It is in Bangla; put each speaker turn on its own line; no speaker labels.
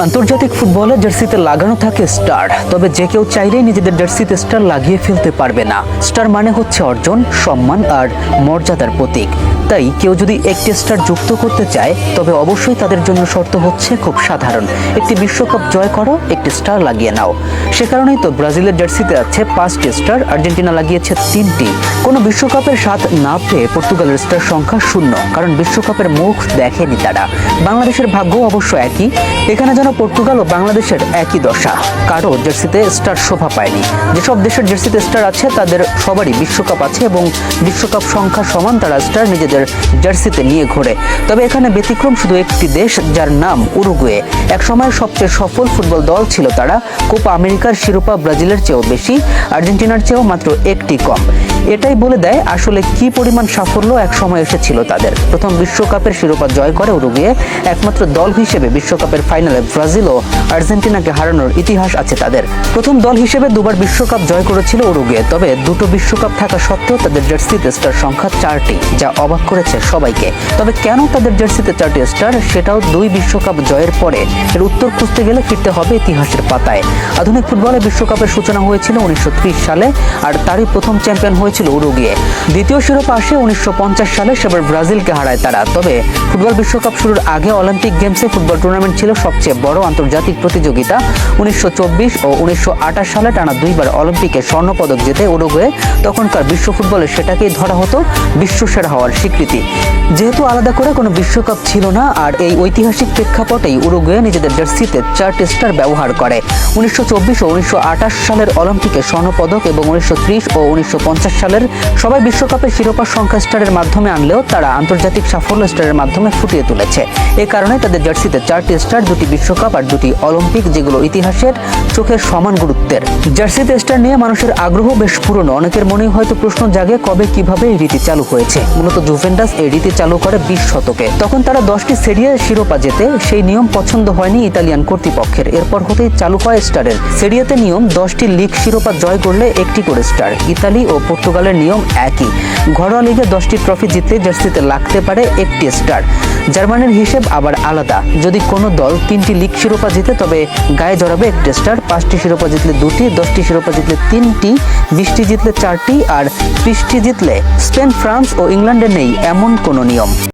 আন্তর্জাতিক ফুটবলে জার্সিতে লাগানো থাকে স্টার, তবে যে কেউ চাইলেই নিজেদের জার্সিতে স্টার লাগিয়ে ফেলতে পারবে না। স্টার মানে হচ্ছে অর্জন, সম্মান আর মর্যাদার প্রতীক। তাই কেউ যদি একটি স্টার যুক্ত করতে চায় তবে অবশ্যই তাদের জন্য শর্ত হচ্ছে খুব সাধারণ, একটি বিশ্বকাপ জয় করো, একটি স্টার লাগিয়ে নাও। সে কারণেই তো ব্রাজিলের জার্সিতে আছে 5টি স্টার, আর্জেন্টিনা লাগিয়েছে 3টি। কোনো বিশ্বকাপের স্বাদ না পেয়ে পর্তুগালের স্টার সংখ্যা 0, কারণ বিশ্বকাপের মুখ দেখেনি তারা। বাংলাদেশের ভাগ্য অবশ্য একই, এখানে যেন পর্তুগাল ও বাংলাদেশের একই দশা, কারো জার্সিতে স্টার শোভা পায়নি। যেসব দেশের জার্সিতে স্টার আছে তাদের সবারই বিশ্বকাপ আছে এবং বিশ্বকাপ সংখ্যা সমান তারা স্টার নিজেদের জার্সিতে নিয়ে ঘোরে। তবে এখানে ব্যতিক্রম শুধু একটি দেশ, যার নাম উরুগুয়ে। এক সময়ের সবচেয়ে সফল ফুটবল দল ছিল তারা। কোপা আমেরিকার শিরোপা ব্রাজিলের চেয়েও বেশি, আর্জেন্টিনার চেয়েও মাত্র একটি কম। এটাই বলে দেয় আসলে কি পরিমাণ সাফল্য এক সময় এসেছিল তাদের। প্রথম বিশ্বকাপের শিরোপা জয় করে উরুগুয়ে, একমাত্র দল হিসেবে বিশ্বকাপের ফাইনালে ব্রাজিল ও আর্জেন্টিনাকে হারানোর ইতিহাস আছে তাদের। প্রথম দল হিসেবে দুবার বিশ্বকাপ জয় করেছিল উরুগুয়ে, তবে দুটো বিশ্বকাপ থাকা সত্ত্বেও তাদের জার্সিতে স্টার সংখ্যা 4টি, যা অবাক করেছে সবাইকে। তবে কেন তাদের জার্সিতে 4টি স্টার, সেটাও 2 বিশ্বকাপ জয়ের পরে। এর উত্তর খুঁজতে গেলে ফিরতে হবে ইতিহাসের পাতায়। আধুনিক ফুটবলে বিশ্বকাপের সূচনা হয়েছিল 1930 সালে, আর তারই প্রথম চ্যাম্পিয়ন হয়েছিল উরুগুয়ে। দ্বিতীয় শিরোপা আসে 1950 সালে, সেবার ব্রাজিলকে হারায় তারা। তবে ফুটবল বিশ্বকাপ শুরুর আগে অলিম্পিক গেমসে ফুটবল টুর্নামেন্ট ছিল সবচেয়ে বড় আন্তর্জাতিক প্রতিযোগিতা। 1924 ও 1928 সালে টানা 2বার অলিম্পিকে স্বর্ণপদক জেতে উরুগুয়ে। তখনকার বিশ্ব ফুটবলে সেটাকেই ধরা হতো বিশ্বসেরা হওয়ার স্বীকৃতি। যেহেতু আলাদা করে কোনো বিশ্বকাপ ছিল না, আর এই ঐতিহাসিক প্রেক্ষাপটেই উরুগুয়ে নিজেদের জার্সিতে 4টি স্টার ব্যবহার করে। 1924 ও 1928 সালের অলিম্পিকে স্বর্ণপদক এবং 1930 ও 1950 সালের সবাই বিশ্বকাপের শিরোপা সংখ্যা স্টারের মাধ্যমে আনলেও তারা আন্তর্জাতিক সাফল্য স্টারের মাধ্যমে ফুটিয়ে তুলেছে। এ কারণে তাদের জার্সিতে 4টি স্টার, 2টি বিশ্বকাপ আর 2টি অলিম্পিক, যেগুলো ইতিহাসের চোখের সমান গুরুত্বের। জার্সিতে স্টার নিয়ে মানুষের আগ্রহ বেশ পুরনো। অনেকের মনেই হয়তো প্রশ্ন জাগে কবে কিভাবে এই রীতি চালু হয়েছে। মূলত জুভেন্টাস এই রীতি চালু করে 20 শতকে। তখন তারা 10টি সেরিয়া শিরোপা জেতে। সেই নিয়ম পছন্দ হয়নি ইতালিয়ান কর্তৃপক্ষের। এরপর হতেই চালু হয় স্টারের। সেরিয়াতে নিয়ম 10টি লিগ শিরোপা জয় করলে একটি করে স্টার। ইতালি ও পর্তুগালের নিয়ম একই, ঘরোয়া লিগে 10টি ট্রফি জিতলে জার্সিতে লাগতে পারে একটি স্টার। জার্মানির হিসেব আবার আলাদা, যদি কোনো দল 3টি লিগ শিরোপা জিতে তবে গায়ে জড়াবে একটি স্টার। 5টি শিরোপা জিতলে 2টি, 10টি শিরোপা জিতলে 3টি, 20টি জিতলে 4টি, আর 30টি জিতলে স্পেন, ফ্রান্স ও ইংল্যান্ডে নেই এমন কোনো নিয়ম।